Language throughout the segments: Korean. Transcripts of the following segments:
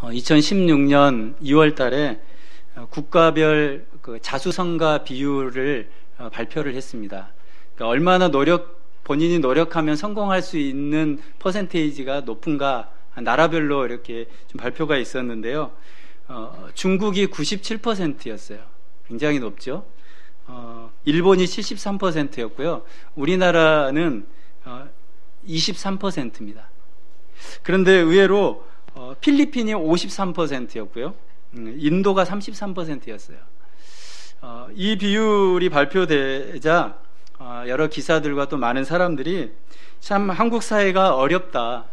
2016년 2월 달에 국가별 그 자수성가 비율을 발표를 했습니다. 그러니까 얼마나 본인이 노력하면 성공할 수 있는 퍼센테이지가 높은가 나라별로 이렇게 좀 발표가 있었는데요. 중국이 97%였어요. 굉장히 높죠. 일본이 73%였고요. 우리나라는 23%입니다. 그런데 의외로 필리핀이 53%였고요. 인도가 33%였어요. 이 비율이 발표되자 여러 기사들과 또 많은 사람들이 참 한국 사회가 어렵다.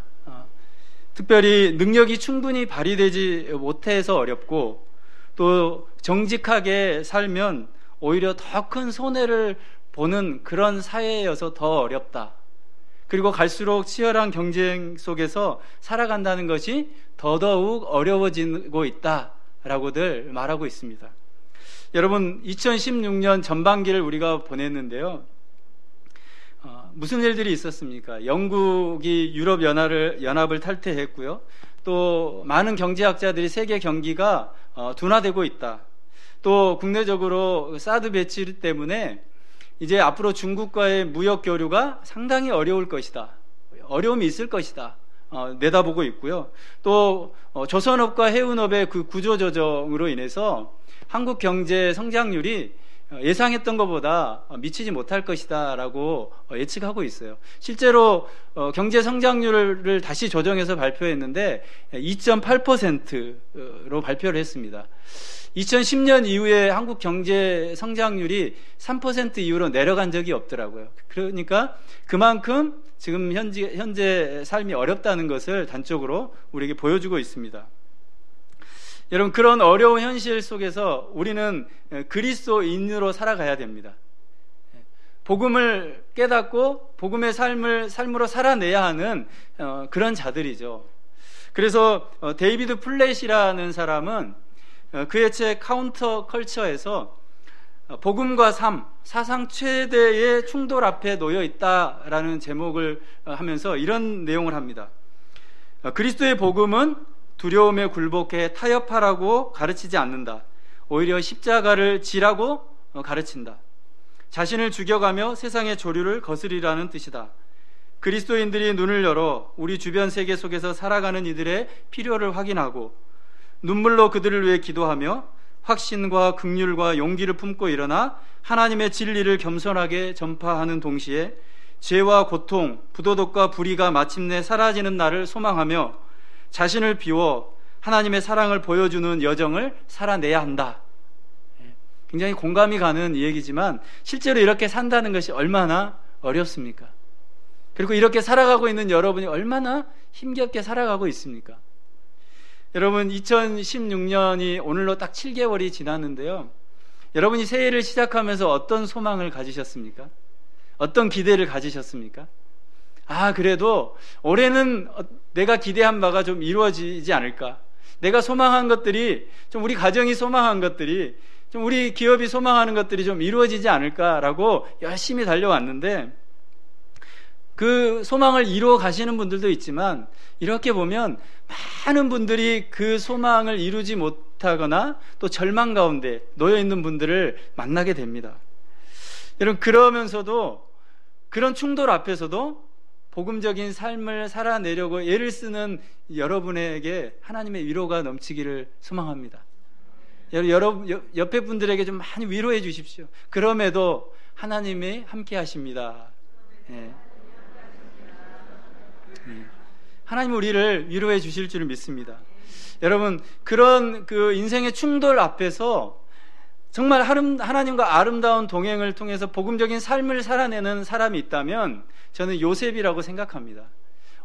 특별히 능력이 충분히 발휘되지 못해서 어렵고 또 정직하게 살면 오히려 더 큰 손해를 보는 그런 사회여서 더 어렵다. 그리고 갈수록 치열한 경쟁 속에서 살아간다는 것이 더더욱 어려워지고 있다라고들 말하고 있습니다. 여러분, 2016년 전반기를 우리가 보냈는데요. 무슨 일들이 있었습니까? 영국이 유럽 연합을 탈퇴했고요. 또 많은 경제학자들이 세계 경기가 둔화되고 있다. 또 국내적으로 사드 배치 때문에 이제 앞으로 중국과의 무역 교류가 상당히 어려울 것이다. 어려움이 있을 것이다. 내다보고 있고요. 또 조선업과 해운업의 그 구조조정으로 인해서 한국 경제 성장률이 예상했던 것보다 미치지 못할 것이다 라고 예측하고 있어요. 실제로 경제 성장률을 다시 조정해서 발표했는데 2.8%로 발표를 했습니다. 2010년 이후에 한국 경제 성장률이 3% 이후로 내려간 적이 없더라고요. 그러니까 그만큼 지금 현재 삶이 어렵다는 것을 단적으로 우리에게 보여주고 있습니다. 여러분, 그런 어려운 현실 속에서 우리는 그리스도인으로 살아가야 됩니다. 복음을 깨닫고 복음의 삶으로 살아내야 하는 그런 자들이죠. 그래서 데이비드 플랫이라는 사람은 그의 책 카운터 컬처에서 복음과 삶, 사상 최대의 충돌 앞에 놓여 있다라는 제목을 하면서 이런 내용을 합니다. 그리스도의 복음은 두려움에 굴복해 타협하라고 가르치지 않는다. 오히려 십자가를 지라고 가르친다. 자신을 죽여가며 세상의 조류를 거스리라는 뜻이다. 그리스도인들이 눈을 열어 우리 주변 세계 속에서 살아가는 이들의 필요를 확인하고 눈물로 그들을 위해 기도하며 확신과 긍휼과 용기를 품고 일어나 하나님의 진리를 겸손하게 전파하는 동시에 죄와 고통, 부도덕과 불의가 마침내 사라지는 날을 소망하며 자신을 비워 하나님의 사랑을 보여주는 여정을 살아내야 한다. 굉장히 공감이 가는 이야기지만 실제로 이렇게 산다는 것이 얼마나 어렵습니까? 그리고 이렇게 살아가고 있는 여러분이 얼마나 힘겹게 살아가고 있습니까? 여러분, 2016년이 오늘로 딱 7개월이 지났는데요. 여러분이 새해를 시작하면서 어떤 소망을 가지셨습니까? 어떤 기대를 가지셨습니까? 그래도 올해는 내가 기대한 바가 좀 이루어지지 않을까? 내가 소망한 것들이, 좀 우리 가정이 소망한 것들이, 좀 우리 기업이 소망하는 것들이 좀 이루어지지 않을까라고 열심히 달려왔는데, 그 소망을 이루어 가시는 분들도 있지만, 이렇게 보면 많은 분들이 그 소망을 이루지 못하거나 또 절망 가운데 놓여 있는 분들을 만나게 됩니다. 여러분, 그러면서도 그런 충돌 앞에서도 복음적인 삶을 살아내려고 애를 쓰는 여러분에게 하나님의 위로가 넘치기를 소망합니다. 여러분, 옆에 분들에게 좀 많이 위로해 주십시오. 그럼에도 하나님이 함께 하십니다. 네. 하나님 우리를 위로해 주실 줄 믿습니다. 여러분, 그런 그 인생의 충돌 앞에서 정말 하나님과 아름다운 동행을 통해서 복음적인 삶을 살아내는 사람이 있다면 저는 요셉이라고 생각합니다.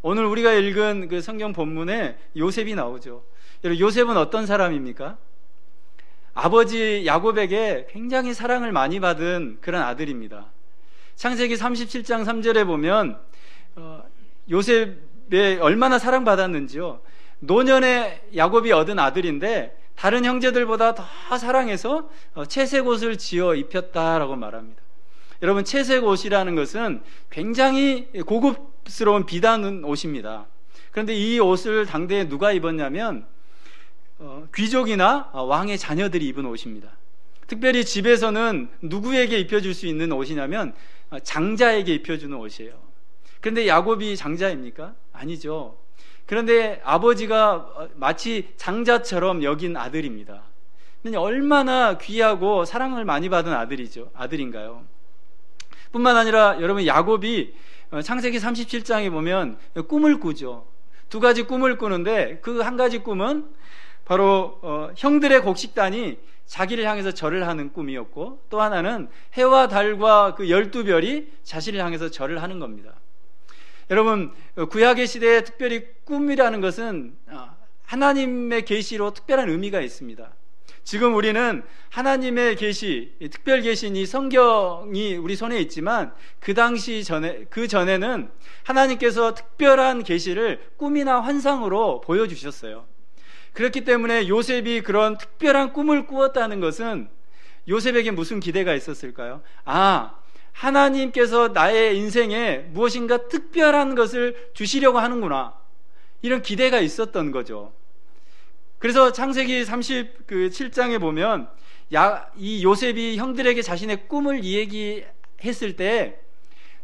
오늘 우리가 읽은 그 성경 본문에 요셉이 나오죠. 여러분, 요셉은 어떤 사람입니까? 아버지 야곱에게 굉장히 사랑을 많이 받은 그런 아들입니다. 창세기 37장 3절에 보면 요셉이 얼마나 사랑받았는지요. 노년에 야곱이 얻은 아들인데 다른 형제들보다 더 사랑해서 채색 옷을 지어 입혔다라고 말합니다. 여러분, 채색 옷이라는 것은 굉장히 고급스러운 비단 옷입니다. 그런데 이 옷을 당대에 누가 입었냐면 귀족이나 왕의 자녀들이 입은 옷입니다. 특별히 집에서는 누구에게 입혀줄 수 있는 옷이냐면 장자에게 입혀주는 옷이에요. 그런데 야곱이 장자입니까? 아니죠. 그런데 아버지가 마치 장자처럼 여긴 아들입니다. 얼마나 귀하고 사랑을 많이 받은 아들인가요? 뿐만 아니라 여러분, 야곱이 창세기 37장에 보면 꿈을 꾸죠. 두 가지 꿈을 꾸는데 그 한 가지 꿈은 바로 형들의 곡식단이 자기를 향해서 절을 하는 꿈이었고, 또 하나는 해와 달과 그 12별이 자신을 향해서 절을 하는 겁니다. 여러분, 구약의 시대에 특별히 꿈이라는 것은 하나님의 계시로 특별한 의미가 있습니다. 지금 우리는 하나님의 계시, 특별 계신 이 성경이 우리 손에 있지만 그 전에는 하나님께서 특별한 계시를 꿈이나 환상으로 보여주셨어요. 그렇기 때문에 요셉이 그런 특별한 꿈을 꾸었다는 것은 요셉에게 무슨 기대가 있었을까요? 하나님께서 나의 인생에 무엇인가 특별한 것을 주시려고 하는구나, 이런 기대가 있었던 거죠. 그래서 창세기 37장에 보면 이 요셉이 형들에게 자신의 꿈을 이야기했을 때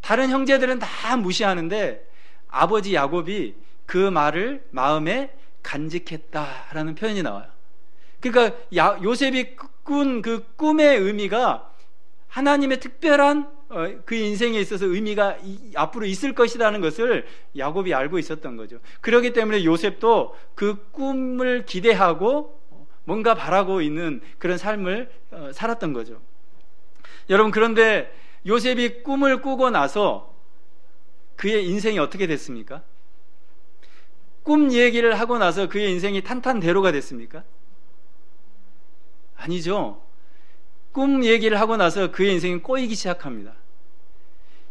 다른 형제들은 다 무시하는데 아버지 야곱이 그 말을 마음에 간직했다라는 표현이 나와요. 그러니까 요셉이 꾼 그 꿈의 의미가 하나님의 특별한 그 인생에 있어서 의미가 앞으로 있을 것이라는 것을 야곱이 알고 있었던 거죠. 그렇기 때문에 요셉도 그 꿈을 기대하고 뭔가 바라고 있는 그런 삶을 살았던 거죠. 여러분, 그런데 요셉이 꿈을 꾸고 나서 그의 인생이 어떻게 됐습니까? 꿈 얘기를 하고 나서 그의 인생이 탄탄대로가 됐습니까? 아니죠. 꿈 얘기를 하고 나서 그의 인생이 꼬이기 시작합니다.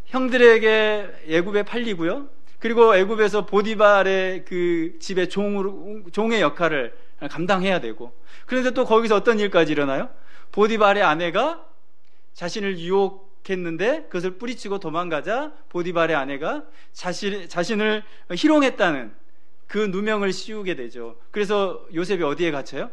형들에게 애굽에 팔리고요. 그리고 애굽에서 보디발의 그 집의 종의 역할을 감당해야 되고, 그런데 또 거기서 어떤 일까지 일어나요? 보디발의 아내가 자신을 유혹했는데 그것을 뿌리치고 도망가자 보디발의 아내가 자신을 희롱했다는 그 누명을 씌우게 되죠. 그래서 요셉이 어디에 갇혀요?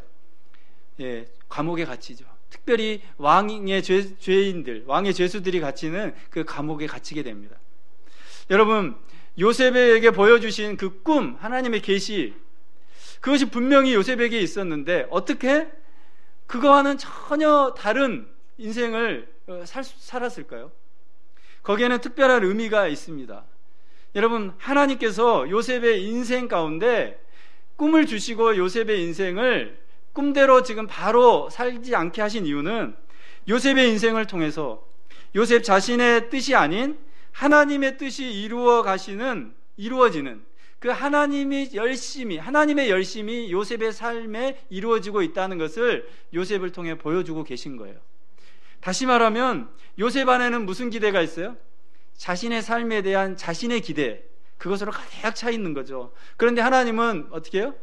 감옥에 갇히죠. 특별히 왕의 죄인들, 왕의 죄수들이 갇히는 그 감옥에 갇히게 됩니다. 여러분, 요셉에게 보여주신 그 꿈, 하나님의 계시, 그것이 분명히 요셉에게 있었는데 어떻게 그거와는 전혀 다른 인생을 살았을까요? 거기에는 특별한 의미가 있습니다. 여러분, 하나님께서 요셉의 인생 가운데 꿈을 주시고 요셉의 인생을 꿈대로 지금 바로 살지 않게 하신 이유는 요셉의 인생을 통해서 요셉 자신의 뜻이 아닌 하나님의 뜻이 이루어지는 그 하나님의 열심이 요셉의 삶에 이루어지고 있다는 것을 요셉을 통해 보여주고 계신 거예요. 다시 말하면 요셉 안에는 무슨 기대가 있어요? 자신의 삶에 대한 자신의 기대, 그것으로 가득 차 있는 거죠. 그런데 하나님은 어떻게 해요?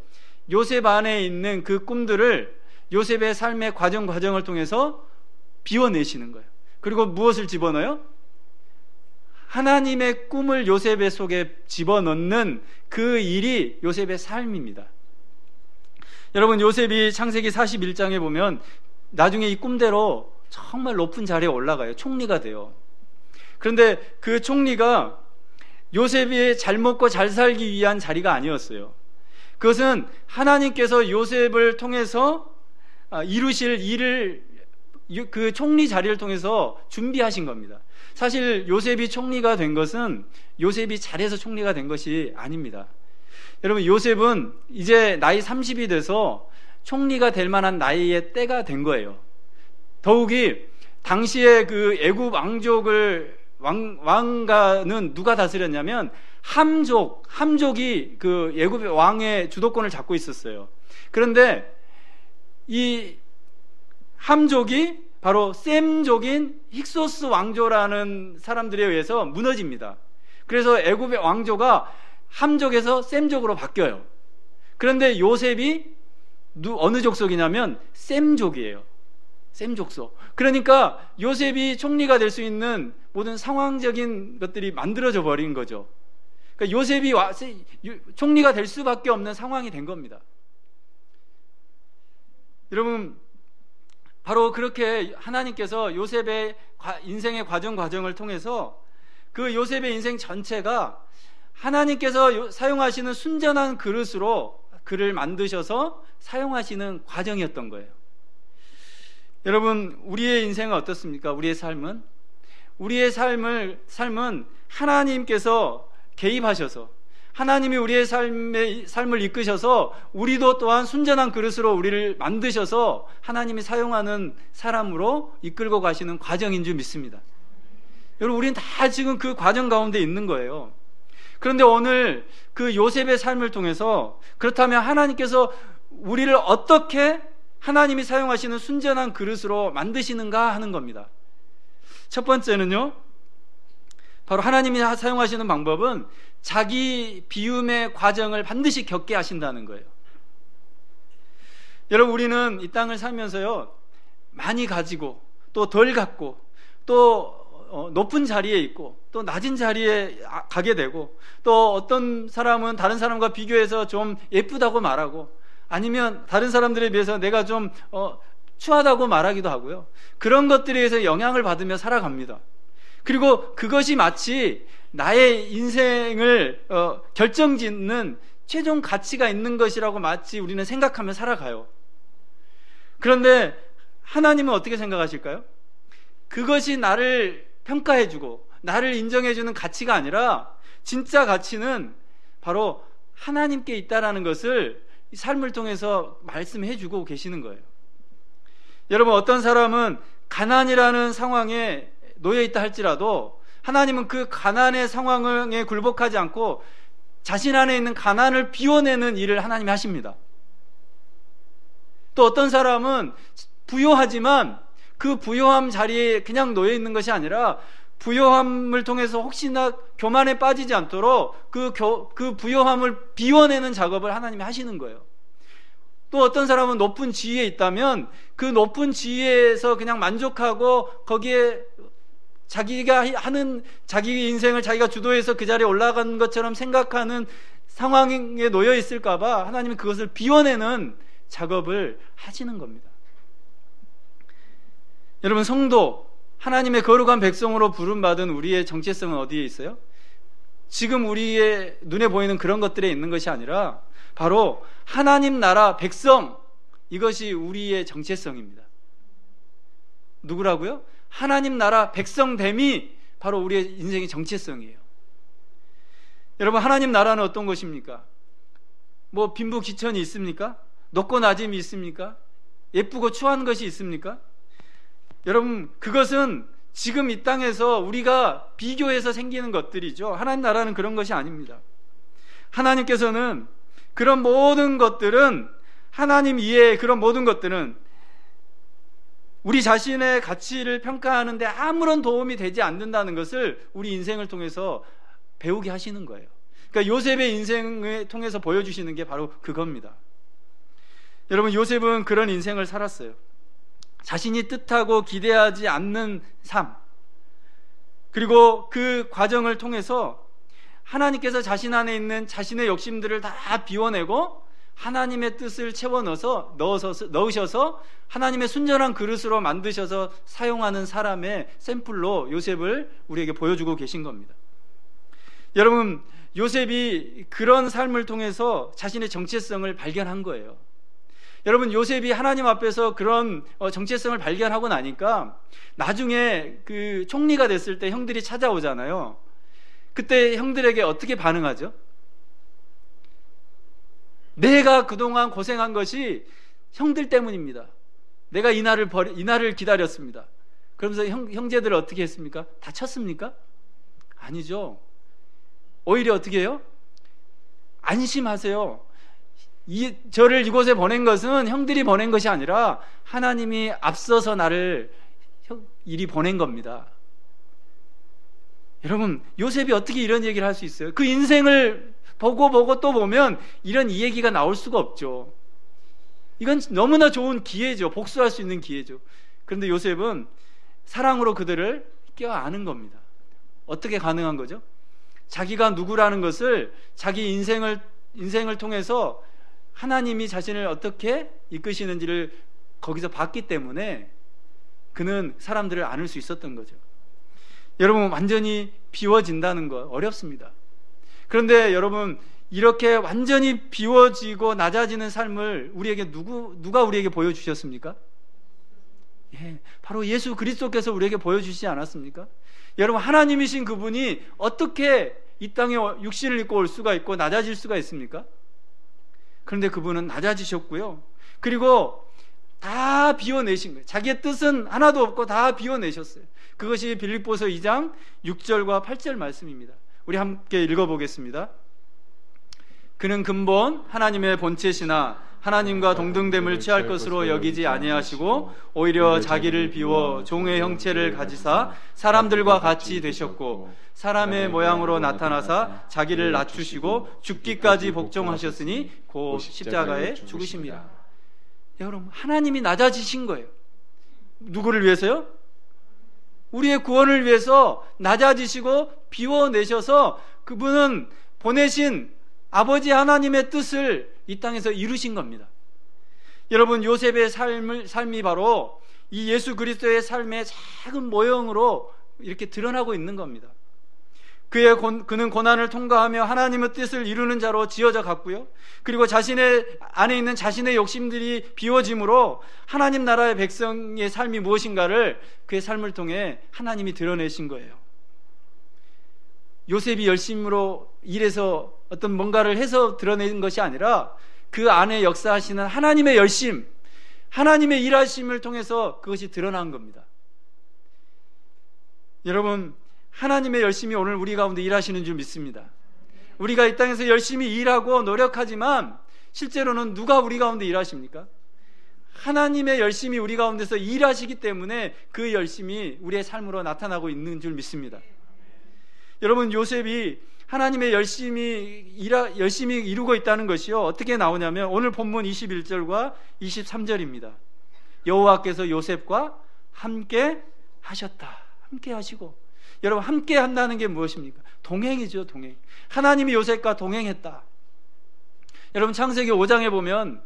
요셉 안에 있는 그 꿈들을 요셉의 삶의 과정을 통해서 비워내시는 거예요. 그리고 무엇을 집어넣어요? 하나님의 꿈을 요셉의 속에 집어넣는 그 일이 요셉의 삶입니다. 여러분, 요셉이 창세기 41장에 보면 나중에 이 꿈대로 정말 높은 자리에 올라가요. 총리가 돼요. 그런데 그 총리가 요셉이 잘 먹고 잘 살기 위한 자리가 아니었어요. 그것은 하나님께서 요셉을 통해서 이루실 일을 그 총리 자리를 통해서 준비하신 겁니다. 사실 요셉이 총리가 된 것은 요셉이 잘해서 총리가 된 것이 아닙니다. 여러분, 요셉은 이제 나이 30이 돼서 총리가 될 만한 나이의 때가 된 거예요. 더욱이 당시에 그 애굽 왕가는 누가 다스렸냐면 함족이 그 애굽의 왕의 주도권을 잡고 있었어요. 그런데 이 함족이 바로 셈족인 힉소스 왕조라는 사람들에 의해서 무너집니다. 그래서 애굽의 왕조가 함족에서 셈족으로 바뀌어요. 그런데 요셉이 어느 족속이냐면 셈족이에요. 셈족속. 그러니까 요셉이 총리가 될 수 있는 모든 상황적인 것들이 만들어져 버린 거죠. 그러니까 요셉이 총리가 될 수밖에 없는 상황이 된 겁니다. 여러분, 바로 그렇게 하나님께서 요셉의 인생의 과정을 통해서 그 요셉의 인생 전체가 하나님께서 사용하시는 순전한 그릇으로 그를 만드셔서 사용하시는 과정이었던 거예요. 여러분, 우리의 인생은 어떻습니까? 우리의 삶은 하나님께서 개입하셔서 하나님이 우리의 삶을 이끄셔서 우리도 또한 순전한 그릇으로 우리를 만드셔서 하나님이 사용하는 사람으로 이끌고 가시는 과정인 줄 믿습니다. 여러분, 우리는 다 지금 그 과정 가운데 있는 거예요. 그런데 오늘 그 요셉의 삶을 통해서 그렇다면 하나님께서 우리를 어떻게 하나님이 사용하시는 순전한 그릇으로 만드시는가 하는 겁니다. 첫 번째는요, 바로 하나님이 사용하시는 방법은 자기 비움의 과정을 반드시 겪게 하신다는 거예요. 여러분, 우리는 이 땅을 살면서요, 많이 가지고 또 덜 갖고 또 높은 자리에 있고 또 낮은 자리에 가게 되고, 또 어떤 사람은 다른 사람과 비교해서 좀 예쁘다고 말하고, 아니면 다른 사람들에 비해서 내가 좀 추하다고 말하기도 하고요. 그런 것들에 의해서 영향을 받으며 살아갑니다. 그리고 그것이 마치 나의 인생을 결정짓는 최종 가치가 있는 것이라고 마치 우리는 생각하며 살아가요. 그런데 하나님은 어떻게 생각하실까요? 그것이 나를 평가해주고 나를 인정해주는 가치가 아니라 진짜 가치는 바로 하나님께 있다라는 것을 이 삶을 통해서 말씀해주고 계시는 거예요. 여러분, 어떤 사람은 가난이라는 상황에 놓여 있다 할지라도 하나님은 그 가난의 상황에 굴복하지 않고 자신 안에 있는 가난을 비워내는 일을 하나님이 하십니다. 또 어떤 사람은 부요하지만 그 부요함 자리에 그냥 놓여 있는 것이 아니라 부요함을 통해서 혹시나 교만에 빠지지 않도록 그 부요함을 비워내는 작업을 하나님이 하시는 거예요. 또 어떤 사람은 높은 지위에 있다면 그 높은 지위에서 그냥 만족하고 거기에 자기가 하는 자기 인생을 자기가 주도해서 그 자리에 올라간 것처럼 생각하는 상황에 놓여 있을까봐 하나님이 그것을 비워내는 작업을 하시는 겁니다. 여러분, 성도, 하나님의 거룩한 백성으로 부름받은 우리의 정체성은 어디에 있어요? 지금 우리의 눈에 보이는 그런 것들에 있는 것이 아니라 바로 하나님 나라 백성, 이것이 우리의 정체성입니다. 누구라고요? 하나님 나라 백성됨이 바로 우리의 인생의 정체성이에요. 여러분, 하나님 나라는 어떤 것입니까? 뭐 빈부귀천이 있습니까? 높고 낮음이 있습니까? 예쁘고 추한 것이 있습니까? 여러분, 그것은 지금 이 땅에서 우리가 비교해서 생기는 것들이죠. 하나님 나라는 그런 것이 아닙니다. 하나님께서는 그런 모든 것들은, 하나님 이외의 그런 모든 것들은 우리 자신의 가치를 평가하는데 아무런 도움이 되지 않는다는 것을 우리 인생을 통해서 배우게 하시는 거예요. 그러니까 요셉의 인생을 통해서 보여주시는 게 바로 그겁니다. 여러분, 요셉은 그런 인생을 살았어요. 자신이 뜻하고 기대하지 않는 삶, 그리고 그 과정을 통해서 하나님께서 자신 안에 있는 자신의 욕심들을 다 비워내고 하나님의 뜻을 채워 넣으셔서 하나님의 순전한 그릇으로 만드셔서 사용하는 사람의 샘플로 요셉을 우리에게 보여주고 계신 겁니다. 여러분, 요셉이 그런 삶을 통해서 자신의 정체성을 발견한 거예요. 여러분, 요셉이 하나님 앞에서 그런 정체성을 발견하고 나니까 나중에 그 총리가 됐을 때 형들이 찾아오잖아요. 그때 형들에게 어떻게 반응하죠? 내가 그동안 고생한 것이 형들 때문입니다. 내가 이 날을 기다렸습니다. 그러면서 형제들을 어떻게 했습니까? 다 쳤습니까? 아니죠. 오히려 어떻게 해요? 안심하세요. 저를 이곳에 보낸 것은 형들이 보낸 것이 아니라 하나님이 앞서서 나를 이리 보낸 겁니다. 여러분, 요셉이 어떻게 이런 얘기를 할 수 있어요? 그 인생을 보고 또 보면 이런 이 얘기가 나올 수가 없죠. 이건 너무나 좋은 기회죠. 복수할 수 있는 기회죠. 그런데 요셉은 사랑으로 그들을 껴안은 겁니다. 어떻게 가능한 거죠? 자기가 누구라는 것을 자기 인생을 통해서 하나님이 자신을 어떻게 이끄시는지를 거기서 봤기 때문에 그는 사람들을 안을 수 있었던 거죠. 여러분, 완전히 비워진다는 거 어렵습니다. 그런데 여러분, 이렇게 완전히 비워지고 낮아지는 삶을 우리에게 누가 우리에게 보여주셨습니까? 바로 예수 그리스도께서 우리에게 보여주시지 않았습니까? 여러분, 하나님이신 그분이 어떻게 이 땅에 육신을 입고 올 수가 있고 낮아질 수가 있습니까? 그런데 그분은 낮아지셨고요, 그리고 다 비워내신 거예요. 자기의 뜻은 하나도 없고 다 비워내셨어요. 그것이 빌립보서 2장 6절과 8절 말씀입니다. 우리 함께 읽어보겠습니다. 그는 근본 하나님의 본체시나 하나님과 동등됨을 취할 것으로 여기지 아니하시고 오히려 자기를 비워 종의 형체를 가지사 사람들과 같이 되셨고 사람의 모양으로 나타나사 자기를 낮추시고 죽기까지 복종하셨으니 곧 십자가에 죽으십니다. 여러분, 하나님이 낮아지신 거예요. 누구를 위해서요? 우리의 구원을 위해서 낮아지시고 비워내셔서 그분은 보내신 아버지 하나님의 뜻을 이 땅에서 이루신 겁니다. 여러분, 요셉의 삶이 바로 이 예수 그리스도의 삶의 작은 모형으로 이렇게 드러나고 있는 겁니다. 그는 고난을 통과하며 하나님의 뜻을 이루는 자로 지어져 갔고요, 그리고 자신의 안에 있는 자신의 욕심들이 비워짐으로 하나님 나라의 백성의 삶이 무엇인가를 그의 삶을 통해 하나님이 드러내신 거예요. 요셉이 열심으로 일해서 어떤 뭔가를 해서 드러낸 것이 아니라 그 안에 역사하시는 하나님의 열심, 하나님의 일하심을 통해서 그것이 드러난 겁니다. 여러분, 하나님의 열심이 오늘 우리 가운데 일하시는 줄 믿습니다. 우리가 이 땅에서 열심히 일하고 노력하지만 실제로는 누가 우리 가운데 일하십니까? 하나님의 열심이 우리 가운데서 일하시기 때문에 그 열심이 우리의 삶으로 나타나고 있는 줄 믿습니다. 여러분, 요셉이 하나님의 열심히 이루고 있다는 것이요, 어떻게 나오냐면 오늘 본문 21절과 23절입니다. 여호와께서 요셉과 함께 하셨다. 함께 하시고, 여러분, 함께 한다는 게 무엇입니까? 동행이죠, 동행. 하나님이 요셉과 동행했다. 여러분, 창세기 5장에 보면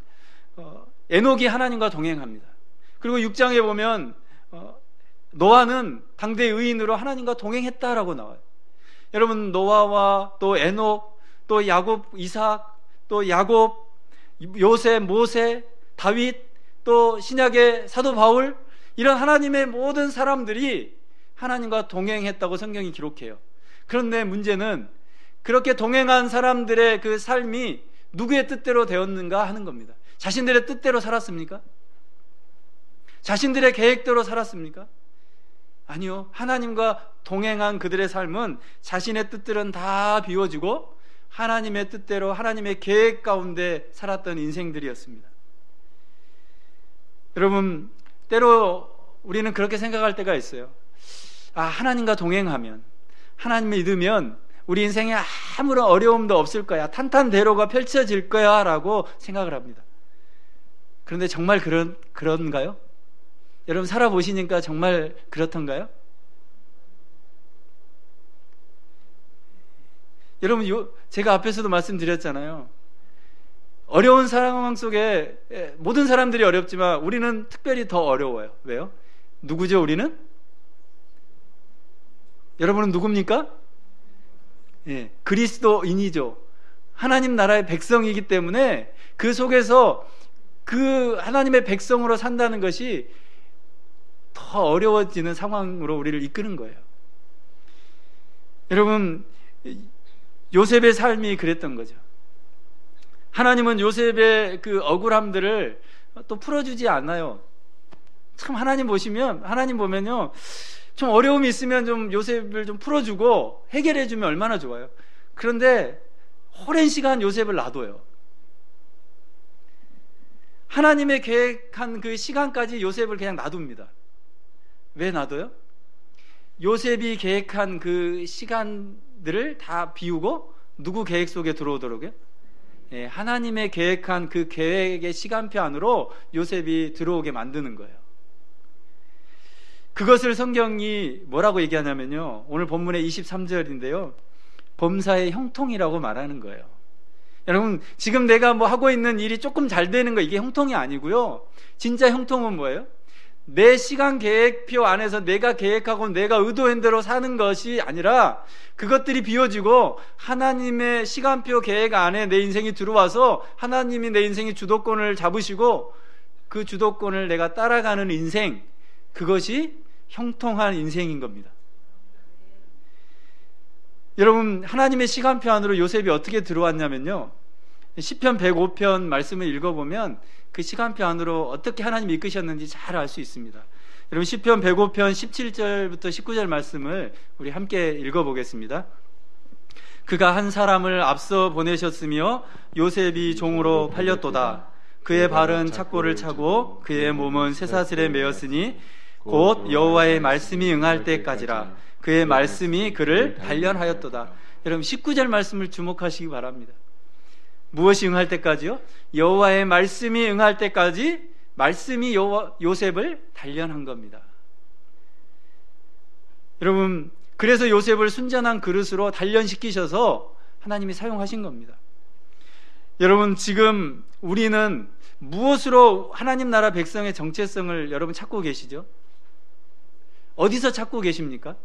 에녹이 하나님과 동행합니다. 그리고 6장에 보면 노아는 당대 의인으로 하나님과 동행했다라고 나와요. 여러분, 노아와 또 에녹, 또 야곱, 이삭, 또 야곱, 요셉, 모세, 다윗, 또 신약의 사도 바울, 이런 하나님의 모든 사람들이 하나님과 동행했다고 성경이 기록해요. 그런데 문제는 그렇게 동행한 사람들의 그 삶이 누구의 뜻대로 되었는가 하는 겁니다. 자신들의 뜻대로 살았습니까? 자신들의 계획대로 살았습니까? 아니요. 하나님과 동행한 그들의 삶은 자신의 뜻들은 다 비워지고 하나님의 뜻대로 하나님의 계획 가운데 살았던 인생들이었습니다. 여러분, 때로 우리는 그렇게 생각할 때가 있어요. 하나님과 동행하면, 하나님을 믿으면 우리 인생에 아무런 어려움도 없을 거야, 탄탄대로가 펼쳐질 거야 라고 생각을 합니다. 그런데 정말 그런가요? 여러분, 살아보시니까 정말 그렇던가요? 여러분, 제가 앞에서도 말씀드렸잖아요. 어려운 상황 속에 모든 사람들이 어렵지만 우리는 특별히 더 어려워요. 왜요? 누구죠, 우리는? 여러분은 누굽니까? 그리스도인이죠. 하나님 나라의 백성이기 때문에 그 속에서 그 하나님의 백성으로 산다는 것이 더 어려워지는 상황으로 우리를 이끄는 거예요. 여러분, 요셉의 삶이 그랬던 거죠. 하나님은 요셉의 그 억울함들을 또 풀어주지 않아요. 참, 하나님 보면요, 좀 어려움이 있으면 좀 요셉을 좀 풀어주고 해결해주면 얼마나 좋아요. 그런데 오랜 시간 요셉을 놔둬요. 하나님의 계획한 그 시간까지 요셉을 그냥 놔둡니다. 왜 놔둬요? 요셉이 계획한 그 시간들을 다 비우고 누구 계획 속에 들어오도록요? 하나님의 계획한 그 계획의 시간표 안으로 요셉이 들어오게 만드는 거예요. 그것을 성경이 뭐라고 얘기하냐면요, 오늘 본문의 23절인데요, 범사의 형통이라고 말하는 거예요. 여러분, 지금 내가 뭐 하고 있는 일이 조금 잘 되는 거, 이게 형통이 아니고요. 진짜 형통은 뭐예요? 내 시간 계획표 안에서 내가 계획하고 내가 의도한 대로 사는 것이 아니라 그것들이 비워지고 하나님의 시간표 계획 안에 내 인생이 들어와서 하나님이 내 인생의 주도권을 잡으시고 그 주도권을 내가 따라가는 인생, 그것이 형통한 인생인 겁니다. 여러분, 하나님의 시간표 안으로 요셉이 어떻게 들어왔냐면요, 시편 105편 말씀을 읽어보면 그 시간표 안으로 어떻게 하나님이 이끄셨는지 잘 알 수 있습니다. 여러분, 시편 105편 17절부터 19절 말씀을 우리 함께 읽어보겠습니다. 그가 한 사람을 앞서 보내셨으며 요셉이 종으로 팔렸도다. 그의 발은 착고를 차고 그의 몸은 쇠사슬에 매였으니 곧 여호와의 말씀이 응할 때까지라. 그의 말씀이 그를 단련하였도다. 여러분, 19절 말씀을 주목하시기 바랍니다. 무엇이 응할 때까지요? 여호와의 말씀이 응할 때까지 말씀이 요셉을 단련한 겁니다. 여러분, 그래서 요셉을 순전한 그릇으로 단련시키셔서 하나님이 사용하신 겁니다. 여러분, 지금 우리는 무엇으로 하나님 나라 백성의 정체성을 여러분 찾고 계시죠? 어디서 찾고 계십니까?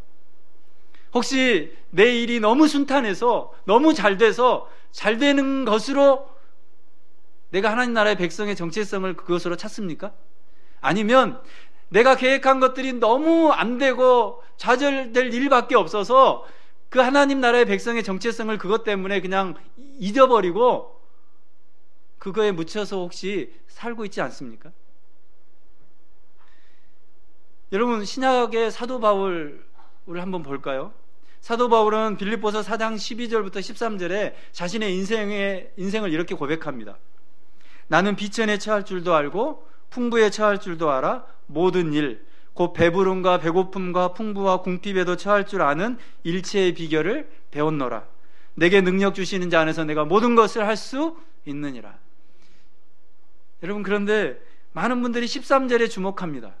혹시 내 일이 너무 순탄해서 너무 잘 돼서 잘 되는 것으로 내가 하나님 나라의 백성의 정체성을 그것으로 찾습니까? 아니면 내가 계획한 것들이 너무 안 되고 좌절될 일밖에 없어서 그 하나님 나라의 백성의 정체성을 그것 때문에 그냥 잊어버리고 그거에 묻혀서 혹시 살고 있지 않습니까? 여러분, 신약의 사도 바울을 한번 볼까요? 사도 바울은 빌립보서 4장 12절부터 13절에 자신의 인생을 이렇게 고백합니다. 나는 비천에 처할 줄도 알고 풍부에 처할 줄도 알아. 모든 일, 곧 배부름과 배고픔과 풍부와 궁핍에도 처할 줄 아는 일체의 비결을 배웠노라. 내게 능력 주시는 자 안에서 내가 모든 것을 할 수 있느니라. 여러분, 그런데 많은 분들이 13절에 주목합니다.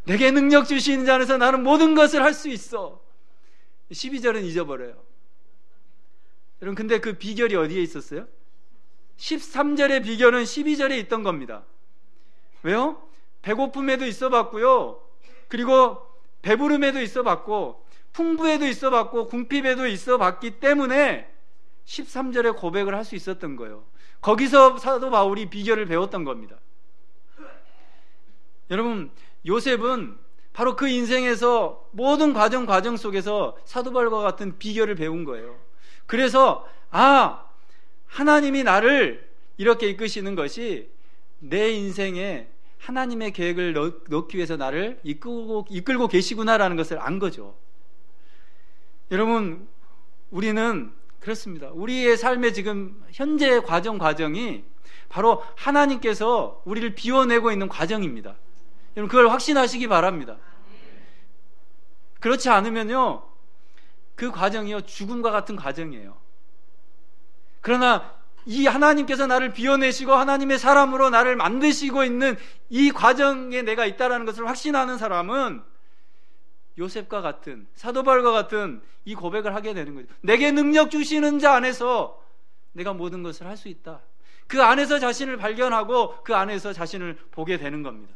내게 능력 주시는 자 안에서 나는 모든 것을 할 수 있어. 12절은 잊어버려요. 여러분, 근데 그 비결이 어디에 있었어요? 13절의 비결은 12절에 있던 겁니다. 왜요? 배고픔에도 있어 봤고요, 그리고 배부름에도 있어 봤고 풍부에도 있어 봤고 궁핍에도 있어 봤기 때문에 13절의 고백을 할 수 있었던 거예요. 거기서 사도 바울이 비결을 배웠던 겁니다. 여러분, 요셉은 바로 그 인생에서 모든 과정 속에서 사도 바울과 같은 비결을 배운 거예요. 그래서 하나님이 나를 이렇게 이끄시는 것이 내 인생에 하나님의 계획을 넣기 위해서 나를 이끌고 계시구나라는 것을 안 거죠. 여러분, 우리는 그렇습니다. 우리의 삶의 지금 현재 과정이 바로 하나님께서 우리를 비워내고 있는 과정입니다. 여러분, 그걸 확신하시기 바랍니다. 그렇지 않으면요, 그 과정이요, 죽음과 같은 과정이에요. 그러나 이 하나님께서 나를 비워내시고 하나님의 사람으로 나를 만드시고 있는 이 과정에 내가 있다는 것을 확신하는 사람은 요셉과 같은, 사도 바울과 같은 이 고백을 하게 되는 거죠. 내게 능력 주시는 자 안에서 내가 모든 것을 할 수 있다. 그 안에서 자신을 발견하고 그 안에서 자신을 보게 되는 겁니다.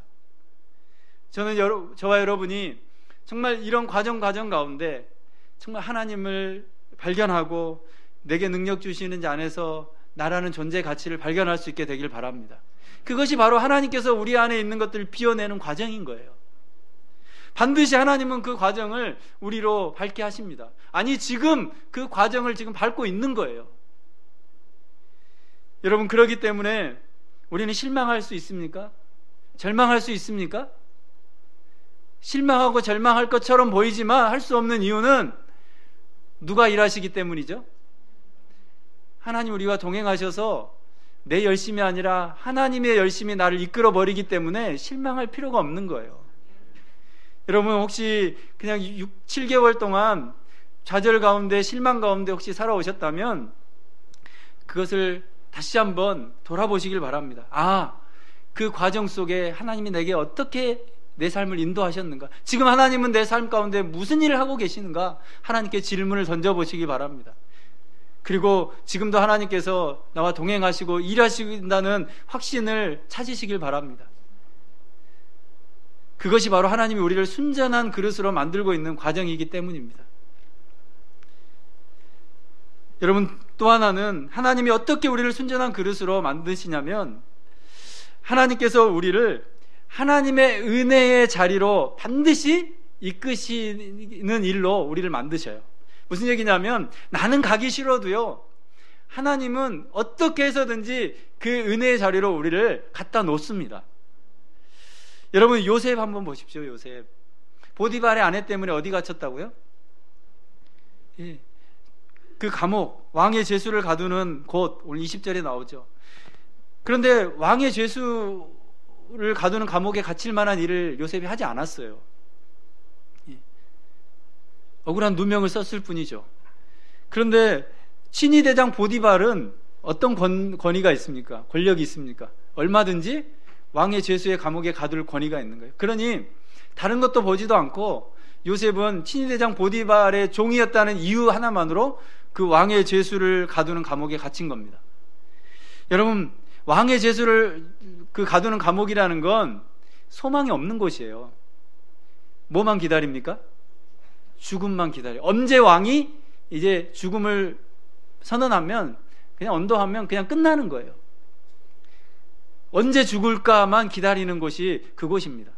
저는 저와 여러분이 정말 이런 과정 가운데 정말 하나님을 발견하고 내게 능력 주시는 자 안에서 나라는 존재 가치를 발견할 수 있게 되길 바랍니다. 그것이 바로 하나님께서 우리 안에 있는 것들을 비워내는 과정인 거예요. 반드시 하나님은 그 과정을 우리로 밟게 하십니다. 아니, 지금 그 과정을 지금 밟고 있는 거예요. 여러분, 그렇기 때문에 우리는 실망할 수 있습니까? 절망할 수 있습니까? 실망하고 절망할 것처럼 보이지만 할 수 없는 이유는 누가 일하시기 때문이죠? 하나님 우리와 동행하셔서 내 열심이 아니라 하나님의 열심이 나를 이끌어 버리기 때문에 실망할 필요가 없는 거예요. 여러분, 혹시 그냥 7개월 동안 좌절 가운데, 실망 가운데 혹시 살아오셨다면 그것을 다시 한번 돌아보시길 바랍니다. 그 과정 속에 하나님이 내게 어떻게 내 삶을 인도하셨는가? 지금 하나님은 내 삶 가운데 무슨 일을 하고 계시는가? 하나님께 질문을 던져보시기 바랍니다. 그리고 지금도 하나님께서 나와 동행하시고 일하신다는 확신을 찾으시길 바랍니다. 그것이 바로 하나님이 우리를 순전한 그릇으로 만들고 있는 과정이기 때문입니다. 여러분, 또 하나는 하나님이 어떻게 우리를 순전한 그릇으로 만드시냐면, 하나님께서 우리를 하나님의 은혜의 자리로 반드시 이끄시는 일로 우리를 만드셔요. 무슨 얘기냐면, 나는 가기 싫어도요, 하나님은 어떻게 해서든지 그 은혜의 자리로 우리를 갖다 놓습니다. 여러분, 요셉 한번 보십시오. 요셉, 보디발의 아내 때문에 어디 갇혔다고요? 예. 그 감옥, 왕의 죄수를 가두는 곳, 오늘 20절에 나오죠. 그런데 왕의 죄수를 가두는 감옥에 갇힐 만한 일을 요셉이 하지 않았어요. 예. 억울한 누명을 썼을 뿐이죠. 그런데 친위대장 보디발은 어떤 권위가 있습니까? 권력이 있습니까? 얼마든지 왕의 죄수의 감옥에 가둘 권위가 있는 거예요. 그러니 다른 것도 보지도 않고 요셉은 친위대장 보디발의 종이었다는 이유 하나만으로 그 왕의 죄수를 가두는 감옥에 갇힌 겁니다. 여러분, 왕의 죄수를 가두는 감옥이라는 건 소망이 없는 곳이에요. 뭐만 기다립니까? 죽음만 기다려요. 언제 왕이 이제 죽음을 선언하면, 그냥 언도하면 그냥 끝나는 거예요. 언제 죽을까만 기다리는 곳이 그곳입니다.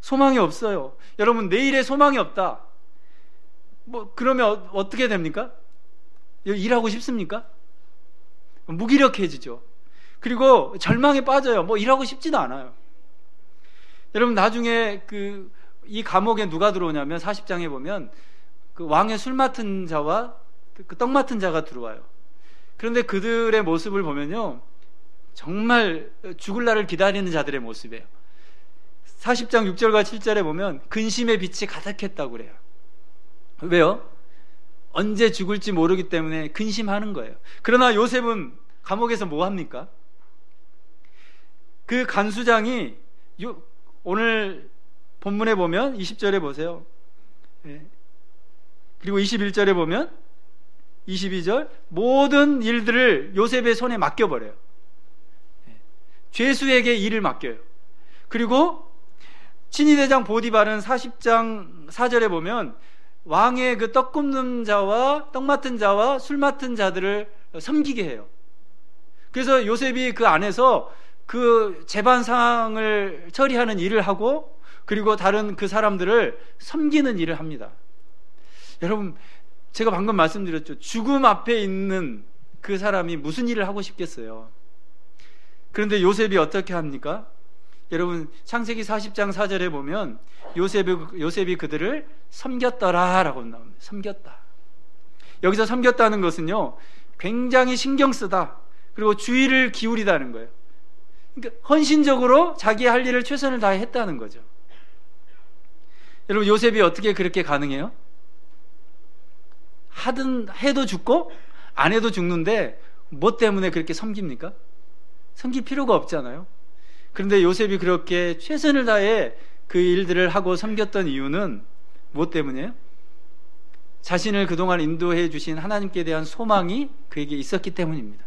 소망이 없어요. 여러분, 내일에 소망이 없다. 그러면 어떻게 됩니까? 일하고 싶습니까? 무기력해지죠. 그리고 절망에 빠져요. 일하고 싶지도 않아요. 여러분, 나중에 이 감옥에 누가 들어오냐면 40장에 보면 그 왕의 술 맡은 자와 그 떡 맡은 자가 들어와요. 그런데 그들의 모습을 보면요, 정말 죽을 날을 기다리는 자들의 모습이에요. 40장 6절과 7절에 보면 근심의 빛이 가득했다고 그래요. 왜요? 언제 죽을지 모르기 때문에 근심하는 거예요. 그러나 요셉은 감옥에서 뭐 합니까? 그 간수장이 오늘 본문에 보면 20절에 보세요. 그리고 21절에 보면 22절, 모든 일들을 요셉의 손에 맡겨버려요. 죄수에게 일을 맡겨요. 그리고 친위대장 보디발은 40장 4절에 보면 왕의 그 떡 굽는 자와 떡 맡은 자와 술 맡은 자들을 섬기게 해요. 그래서 요셉이 그 안에서 그 재반 사항을 처리하는 일을 하고, 그리고 다른 그 사람들을 섬기는 일을 합니다. 여러분, 제가 방금 말씀드렸죠. 죽음 앞에 있는 그 사람이 무슨 일을 하고 싶겠어요. 그런데 요셉이 합니까? 여러분, 창세기 40장 4절에 보면 요셉이 그들을 섬겼더라 라고 나옵니다. 섬겼다. 여기서 섬겼다는 것은요, 굉장히 신경 쓰다, 그리고 주의를 기울이다는 거예요. 그러니까 헌신적으로 자기 할 일을 최선을 다해 했다는 거죠. 여러분, 요셉이 어떻게 그렇게 가능해요? 해도 죽고 안 해도 죽는데 뭐 때문에 그렇게 섬깁니까? 섬길 필요가 없잖아요. 그런데 요셉이 그렇게 최선을 다해 그 일들을 하고 섬겼던 이유는 뭐 때문이에요? 자신을 그동안 인도해 주신 하나님께 대한 소망이 그에게 있었기 때문입니다.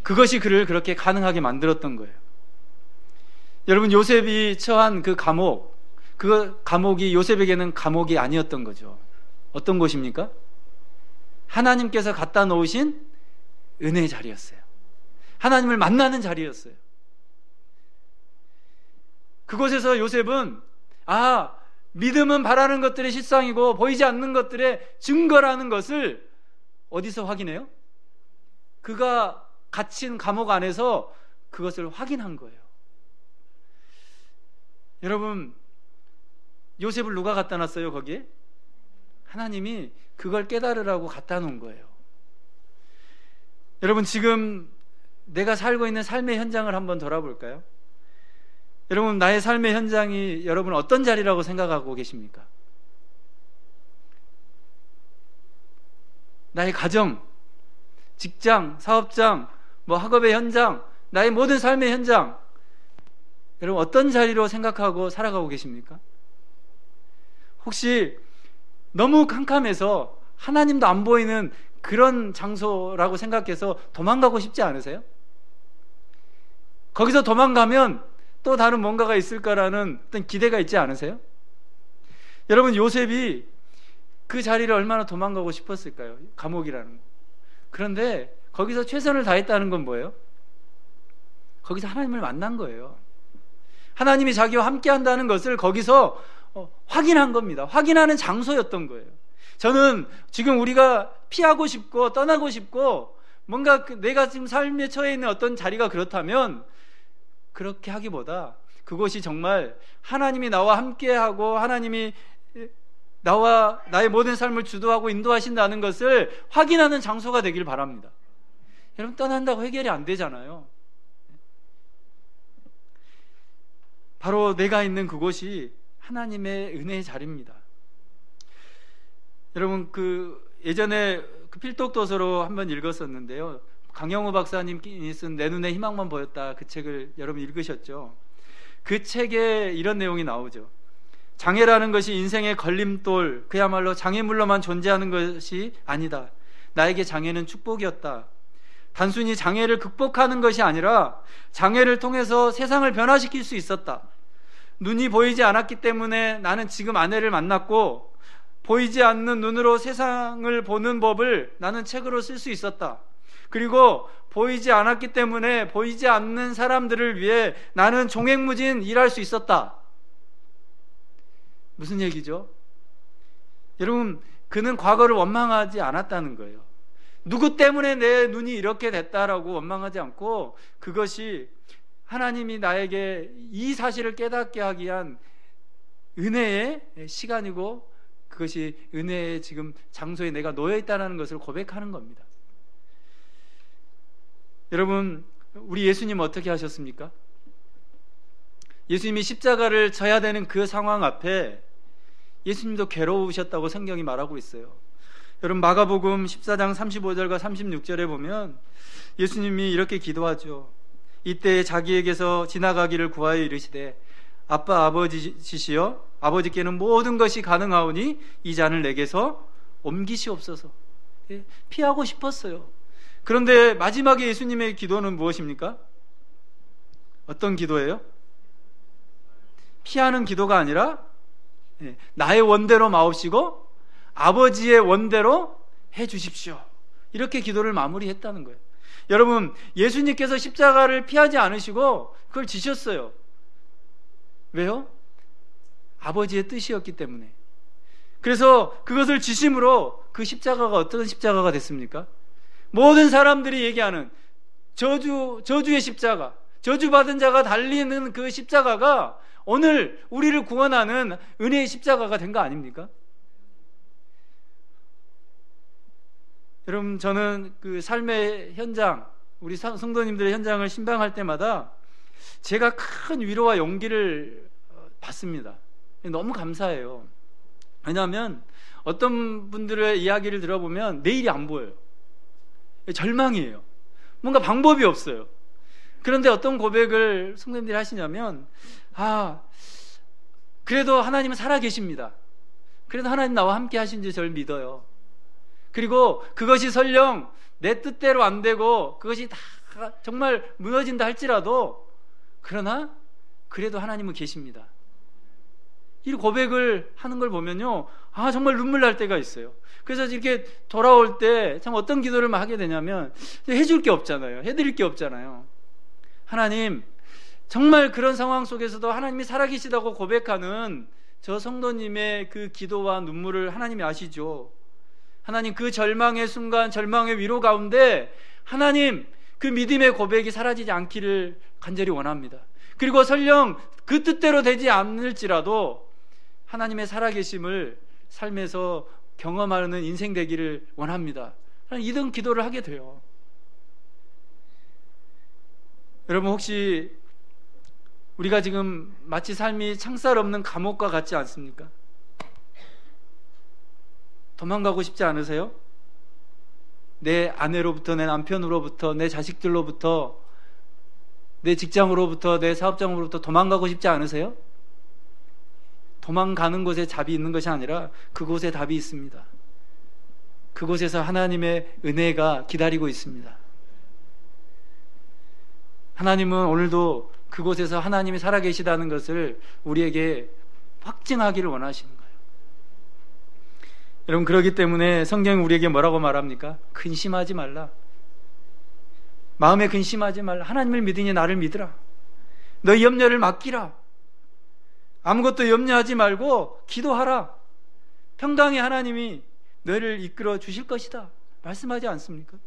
그것이 그를 그렇게 가능하게 만들었던 거예요. 여러분, 요셉이 처한 그 감옥이 요셉에게는 감옥이 아니었던 거죠. 어떤 곳입니까? 하나님께서 갖다 놓으신 은혜의 자리였어요. 하나님을 만나는 자리였어요. 그곳에서 요셉은 믿음은 바라는 것들의 실상이고 보이지 않는 것들의 증거라는 것을 어디서 확인해요? 그가 갇힌 감옥 안에서 그것을 확인한 거예요. 여러분, 요셉을 누가 갖다 놨어요? 거기에? 하나님이 그걸 깨달으라고 갖다 놓은 거예요. 여러분, 지금 내가 살고 있는 삶의 현장을 한번 돌아볼까요? 여러분, 나의 삶의 현장이 여러분 어떤 자리라고 생각하고 계십니까? 나의 가정, 직장, 사업장, 학업의 현장, 나의 모든 삶의 현장, 여러분 어떤 자리로 생각하고 살아가고 계십니까? 혹시 너무 캄캄해서 하나님도 안 보이는 그런 장소라고 생각해서 도망가고 싶지 않으세요? 거기서 도망가면 또 다른 뭔가가 있을까라는 어떤 기대가 있지 않으세요? 여러분, 요셉이 그 자리를 얼마나 도망가고 싶었을까요? 감옥이라는 거. 그런데 거기서 최선을 다했다는 건 뭐예요? 거기서 하나님을 만난 거예요. 하나님이 자기와 함께 한다는 것을 거기서 확인한 겁니다. 확인하는 장소였던 거예요. 저는 지금 우리가 피하고 싶고 떠나고 싶고 뭔가 내가 지금 삶에 처해 있는 어떤 자리가 그렇다면 그렇게 하기보다 그곳이 정말 하나님이 나와 함께하고 하나님이 나와 나의 모든 삶을 주도하고 인도하신다는 것을 확인하는 장소가 되길 바랍니다. 여러분, 떠난다고 해결이 안 되잖아요. 바로 내가 있는 그곳이 하나님의 은혜의 자리입니다. 여러분, 예전에 필독도서로 한번 읽었었는데요. 강영우 박사님이 쓴 내 눈에 희망만 보였다, 그 책을 여러분 읽으셨죠? 그 책에 이런 내용이 나오죠. 장애라는 것이 인생의 걸림돌, 그야말로 장애물로만 존재하는 것이 아니다. 나에게 장애는 축복이었다. 단순히 장애를 극복하는 것이 아니라 장애를 통해서 세상을 변화시킬 수 있었다. 눈이 보이지 않았기 때문에 나는 지금 아내를 만났고, 보이지 않는 눈으로 세상을 보는 법을 나는 책으로 쓸 수 있었다. 그리고 보이지 않았기 때문에 보이지 않는 사람들을 위해 나는 종횡무진 일할 수 있었다. 무슨 얘기죠? 여러분, 그는 과거를 원망하지 않았다는 거예요. 누구 때문에 내 눈이 이렇게 됐다라고 원망하지 않고, 그것이 하나님이 나에게 이 사실을 깨닫게 하기 위한 은혜의 시간이고, 그것이 은혜의 지금 장소에 내가 놓여 있다는 것을 고백하는 겁니다. 여러분, 우리 예수님 어떻게 하셨습니까? 예수님이 십자가를 져야 되는 그 상황 앞에 예수님도 괴로우셨다고 성경이 말하고 있어요. 여러분, 마가복음 14장 35절과 36절에 보면 예수님이 이렇게 기도하죠. 이때 자기에게서 지나가기를 구하여 이르시되, 아빠 아버지시여, 아버지께는 모든 것이 가능하오니 이 잔을 내게서 옮기시옵소서. 피하고 싶었어요. 그런데 마지막에 예수님의 기도는 무엇입니까? 어떤 기도예요? 피하는 기도가 아니라 나의 원대로 마옵시고 아버지의 원대로 해 주십시오. 이렇게 기도를 마무리했다는 거예요. 여러분, 예수님께서 십자가를 피하지 않으시고 그걸 지셨어요. 왜요? 아버지의 뜻이었기 때문에. 그래서 그것을 지심으로 그 십자가가 어떤 십자가가 됐습니까? 모든 사람들이 얘기하는 저주의 십자가, 저주받은 자가 달리는 그 십자가가 오늘 우리를 구원하는 은혜의 십자가가 된 거 아닙니까? 여러분, 저는 그 삶의 현장, 우리 성도님들의 현장을 신방할 때마다 제가 큰 위로와 용기를 받습니다. 너무 감사해요. 왜냐하면 어떤 분들의 이야기를 들어보면 내일이 안 보여요. 절망이에요. 뭔가 방법이 없어요. 그런데 어떤 고백을 성도님들이 하시냐면, 그래도 하나님은 살아계십니다. 그래도 하나님 나와 함께 하신지 저를 믿어요. 그리고 그것이 설령 내 뜻대로 안 되고 그것이 다 정말 무너진다 할지라도, 그러나 그래도 하나님은 계십니다. 이 고백을 하는 걸 보면요, 정말 눈물 날 때가 있어요. 그래서 이렇게 돌아올 때 참 어떤 기도를 막 하게 되냐면, 해줄 게 없잖아요. 해드릴 게 없잖아요. 하나님, 정말 그런 상황 속에서도 하나님이 살아계시다고 고백하는 저 성도님의 그 기도와 눈물을 하나님이 아시죠. 하나님, 그 절망의 순간, 절망의 위로 가운데 하나님, 그 믿음의 고백이 사라지지 않기를 간절히 원합니다. 그리고 설령 그 뜻대로 되지 않을지라도 하나님의 살아계심을 삶에서 경험하는 인생 되기를 원합니다. 이런 기도를 하게 돼요. 여러분, 혹시 우리가 지금 마치 삶이 창살 없는 감옥과 같지 않습니까? 도망가고 싶지 않으세요? 내 아내로부터, 내 남편으로부터, 내 자식들로부터, 내 직장으로부터, 내 사업장으로부터 도망가고 싶지 않으세요? 도망가는 곳에 답이 있는 것이 아니라 그곳에 답이 있습니다. 그곳에서 하나님의 은혜가 기다리고 있습니다. 하나님은 오늘도 그곳에서 하나님이 살아계시다는 것을 우리에게 확증하기를 원하시는 거예요. 여러분, 그렇기 때문에 성경이 우리에게 뭐라고 말합니까? 근심하지 말라. 마음에 근심하지 말라. 하나님을 믿으니 나를 믿으라. 너희 염려를 맡기라. 아무것도 염려하지 말고 기도하라. 평강의 하나님이 너희를 이끌어 주실 것이다. 말씀하지 않습니까?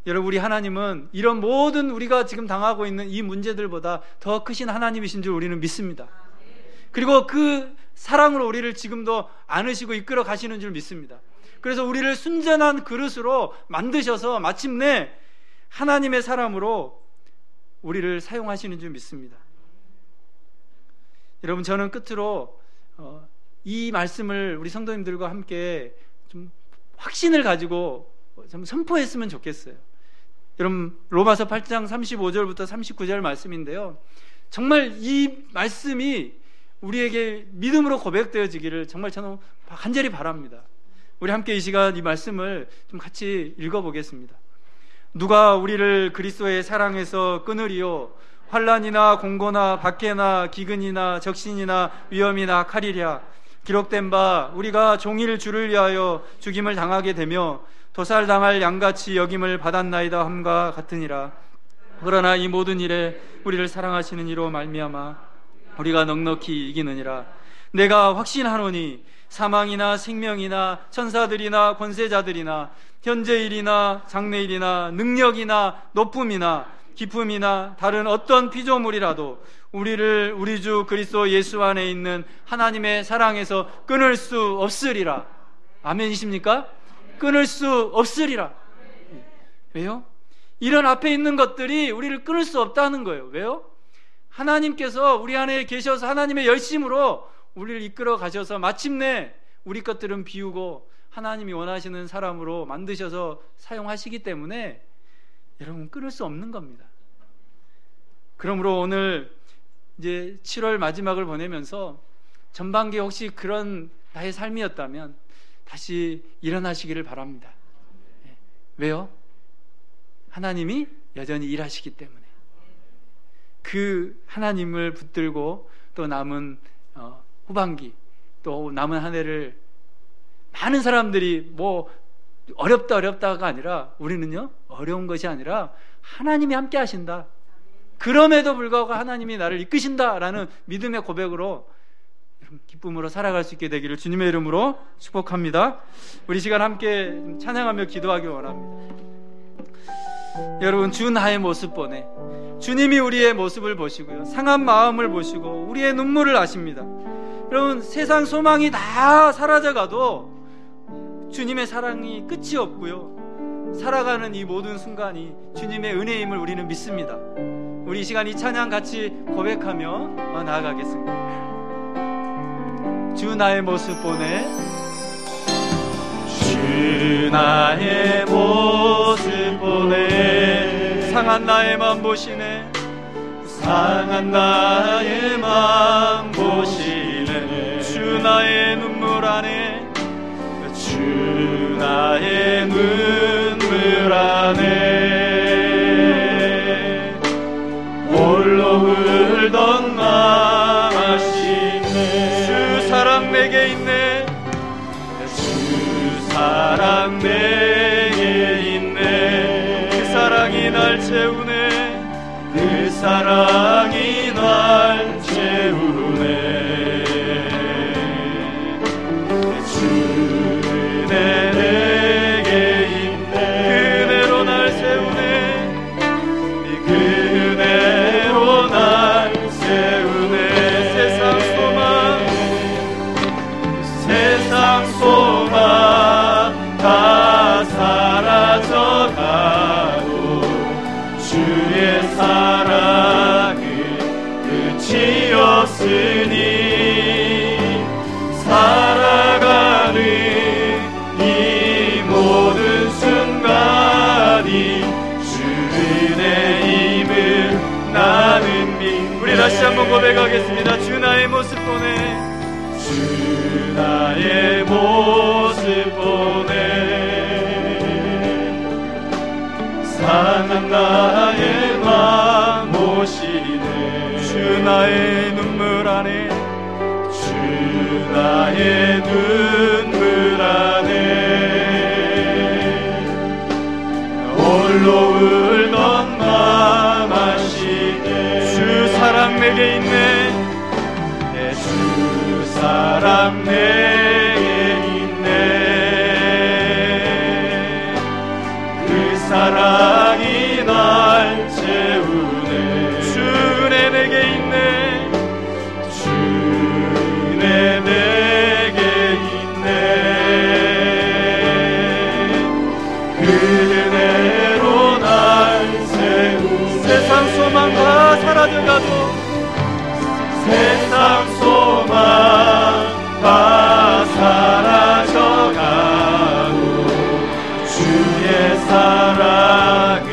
여러분, 우리 하나님은 이런 모든 우리가 지금 당하고 있는 이 문제들보다 더 크신 하나님이신 줄 우리는 믿습니다. 그리고 그 사랑으로 우리를 지금도 안으시고 이끌어 가시는 줄 믿습니다. 그래서 우리를 순전한 그릇으로 만드셔서 마침내 하나님의 사람으로 우리를 사용하시는 줄 믿습니다. 여러분, 저는 끝으로 이 말씀을 우리 성도님들과 함께 좀 확신을 가지고 좀 선포했으면 좋겠어요. 여러분, 로마서 8장 35절부터 39절 말씀인데요, 정말 이 말씀이 우리에게 믿음으로 고백되어지기를 정말 저는 간절히 바랍니다. 우리 함께 이 시간 이 말씀을 좀 같이 읽어보겠습니다. 누가 우리를 그리스도의 사랑에서 끊으리요? 환난이나 공고나 박해나 기근이나 적신이나 위험이나 칼이랴. 기록된 바 우리가 종일 주를 위하여 죽임을 당하게 되며 도살당할 양같이 여김을 받았나이다 함과 같으니라. 그러나 이 모든 일에 우리를 사랑하시는 이로 말미암아 우리가 넉넉히 이기느니라. 내가 확신하노니 사망이나 생명이나 천사들이나 권세자들이나 현재일이나 장래일이나 능력이나 높음이나 깊음이나 다른 어떤 피조물이라도 우리를 우리 주 그리스도 예수 안에 있는 하나님의 사랑에서 끊을 수 없으리라. 아멘이십니까? 끊을 수 없으리라. 왜요? 이런 앞에 있는 것들이 우리를 끊을 수 없다는 거예요. 왜요? 하나님께서 우리 안에 계셔서 하나님의 열심으로 우리를 이끌어 가셔서 마침내 우리 것들은 비우고 하나님이 원하시는 사람으로 만드셔서 사용하시기 때문에 여러분, 끊을 수 없는 겁니다. 그러므로 오늘 이제 7월 마지막을 보내면서 전반기에 혹시 그런 나의 삶이었다면 다시 일어나시기를 바랍니다. 왜요? 하나님이 여전히 일하시기 때문에. 그 하나님을 붙들고 또 남은 후반기, 또 남은 한 해를 많은 사람들이 뭐 어렵다가 아니라 우리는요, 어려운 것이 아니라 하나님이 함께 하신다. 그럼에도 불구하고 하나님이 나를 이끄신다라는 믿음의 고백으로 기쁨으로 살아갈 수 있게 되기를 주님의 이름으로 축복합니다. 우리 시간 함께 찬양하며 기도하기 원합니다. 여러분, 주 나의 모습 보내. 주님이 우리의 모습을 보시고요, 상한 마음을 보시고 우리의 눈물을 아십니다. 여러분, 세상 소망이 다 사라져가도 주님의 사랑이 끝이 없고요, 살아가는 이 모든 순간이 주님의 은혜임을 우리는 믿습니다. 우리 이 시간 이 찬양 같이 고백하며 나아가겠습니다. 주 나의 모습 보내. 주 나의 모습 보내. 상한 나의 맘 보시네. 상한 나의 맘 보시네. 주 나의 눈물 안에. 주 나의 눈물 안에 홀로 울던 맘 아시네. 주 사랑 내게 있네. 주 사랑 내게 있네. 그 사랑이 날 채우네. 그 사랑이 날 채우네. 사랑을 상한 나의 맘 보시네. 주 나의 눈물 안에, 주 나의 눈물 안에 홀로 울던 맘 아시네. 주 사랑 내게 있네. 주 사랑 내게 있네. 그 사랑이 날 채우네. 주 은혜 내게 있네. 주 은혜 내게 있네. 그 은혜로 날 세우네. 세상 소망 다 사라져가도, 세상 소망 다 사라져가도 주의 사랑은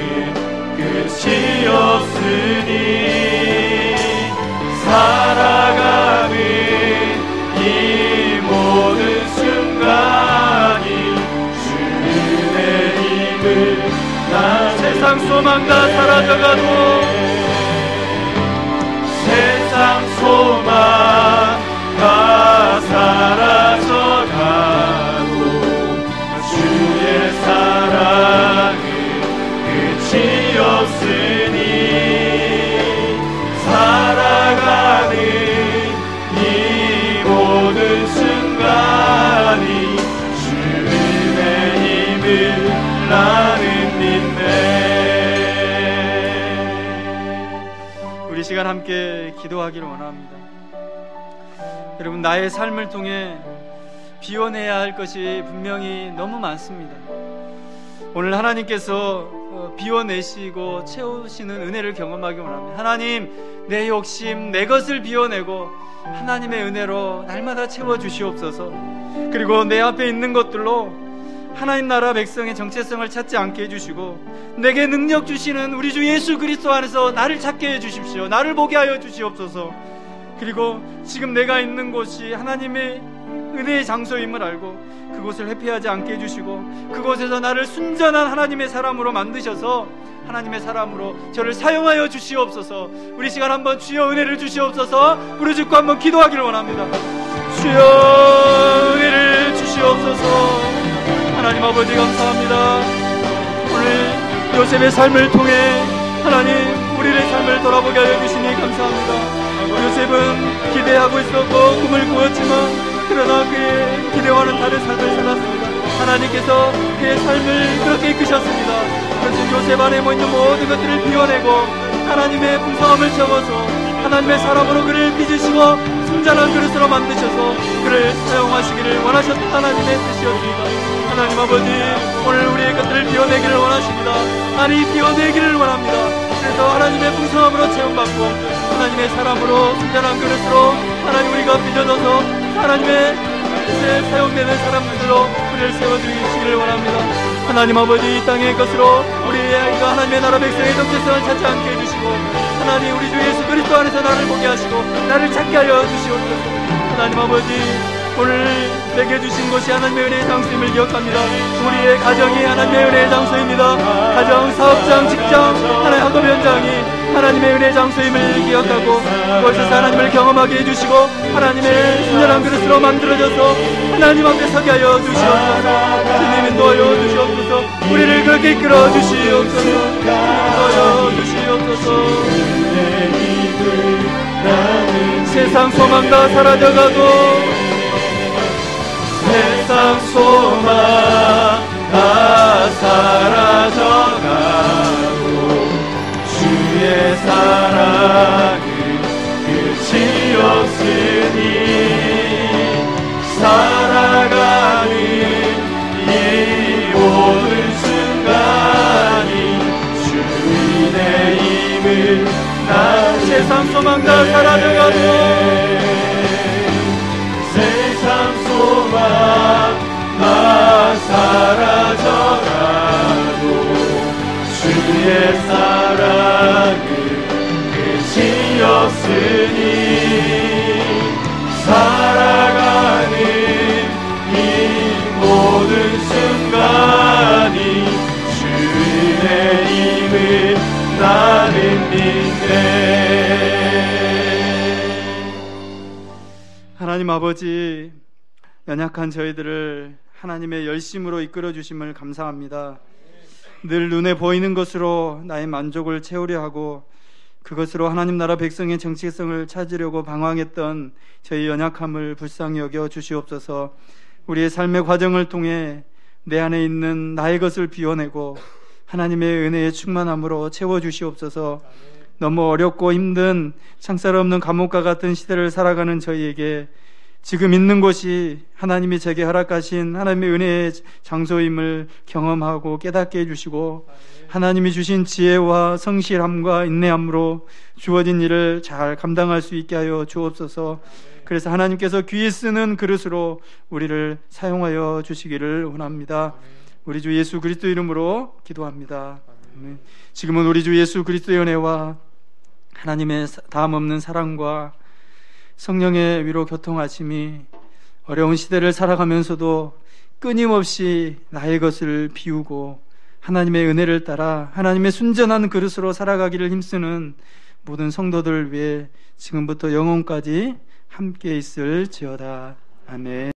끝이 없으니 살아가는 이 모든 순간이 주의 힘을 나는. 세상 소망 다 사라져가도, 세상 소망 다 사라져가도 주의 사랑은 끝이 없으니 살아가는 이 모든 순간이 주의 힘을 나는 믿네. 우리 시간 함께 기도하기를 원합니다. 여러분, 나의 삶을 통해 비워내야 할 것이 분명히 너무 많습니다. 오늘 하나님께서 비워내시고 채우시는 은혜를 경험하기 원합니다. 하나님, 내 욕심, 내 것을 비워내고 하나님의 은혜로 날마다 채워주시옵소서. 그리고 내 앞에 있는 것들로 하나님 나라 백성의 정체성을 찾지 않게 해주시고, 내게 능력 주시는 우리 주 예수 그리스도 안에서 나를 찾게 해주십시오. 나를 보게 하여 주시옵소서. 그리고 지금 내가 있는 곳이 하나님의 은혜의 장소임을 알고 그곳을 회피하지 않게 해주시고, 그곳에서 나를 순전한 하나님의 사람으로 만드셔서 하나님의 사람으로 저를 사용하여 주시옵소서. 우리 시간 한번 주여 은혜를 주시옵소서. 부르짖고 한번 기도하기를 원합니다. 주여 은혜를 주시옵소서. 하나님 아버지 감사합니다. 오늘 요셉의 삶을 통해 하나님 우리의 삶을 돌아보게 하여 주시니 감사합니다. 요셉은 기대하고 있었고 꿈을 꾸었지만, 그러나 그의 기대와는 다른 삶을 살았습니다. 하나님께서 그의 삶을 그렇게 이끄셨습니다. 그래서 요셉 안에 있는 모든 것들을 비워내고 하나님의 풍성함을 채워서 하나님의 사람으로 그를 빚으시고 순전한 그릇으로 만드셔서 그를 사용하시기를 원하셨던 하나님의 뜻이었습니다. 하나님 아버지, 오늘 우리의 것들을 비워내기를 원하십니다. 아니, 비워내기를 원합니다. 그래서 하나님의 풍성함으로 채움받고 하나님의 사람으로 순전한 그릇으로 하나님 우리가 빚어져서 하나님의 뜻에 사용되는 사람들로 우리를 세워주시기를 원합니다. 하나님 아버지, 이 땅의 것으로 우리의 아이가 하나님의 나라 백성의 정체성을 찾지 않게 해주시고, 하나님 우리 주 예수 그리스도 안에서 나를 보게 하시고 나를 찾게 하여 주시옵소서. 하나님 아버지, 오늘 내게 주신 것이 하나님의 은혜의 장소임을 기억합니다. 우리의 가정이 하나님의 은혜의 장소입니다. 가정, 사업장, 직장, 하나님의 학업 현장이 하나님의 은혜의 장소임을 기억하고 그곳에서 하나님을 경험하게 해주시고 하나님의 순전한 그릇으로 만들어져서 하나님 앞에 서게 하여 주시옵소서. 주님 인도하여 주시옵소서. 우리를 그렇게 이끌어 주시옵소서. 인도하여 주시옵소서. 세상 소망 다 사라져가도, 세상 소망 다 사라져가도 주의 사랑은 끝이 없으니 살아가는 이 모든 순간이 주인의 힘을 나. 세상 소망 다 사라져가도, 세상 소망 다 사라져가도 주의 사랑은 끝이 없으니 살아가는 이 모든 순간이 주의 삶을 나는 믿네. 하나님 아버지, 연약한 저희들을 하나님의 열심으로 이끌어 주심을 감사합니다. 늘 눈에 보이는 것으로 나의 만족을 채우려 하고 그것으로 하나님 나라 백성의 정체성을 찾으려고 방황했던 저희 연약함을 불쌍히 여겨 주시옵소서. 우리의 삶의 과정을 통해 내 안에 있는 나의 것을 비워내고 하나님의 은혜의 충만함으로 채워주시옵소서. 너무 어렵고 힘든 창살 없는 감옥과 같은 시대를 살아가는 저희에게 지금 있는 곳이 하나님이 제게 허락하신 하나님의 은혜의 장소임을 경험하고 깨닫게 해주시고 하나님이 주신 지혜와 성실함과 인내함으로 주어진 일을 잘 감당할 수 있게 하여 주옵소서. 그래서 하나님께서 귀히 쓰는 그릇으로 우리를 사용하여 주시기를 원합니다. 우리 주 예수 그리스도 이름으로 기도합니다. 아멘. 지금은 우리 주 예수 그리스도의 은혜와 하나님의 다함없는 사랑과 성령의 위로 교통하심이 어려운 시대를 살아가면서도 끊임없이 나의 것을 비우고 하나님의 은혜를 따라 하나님의 순전한 그릇으로 살아가기를 힘쓰는 모든 성도들을 위해 지금부터 영원까지 함께 있을지어다. 아멘.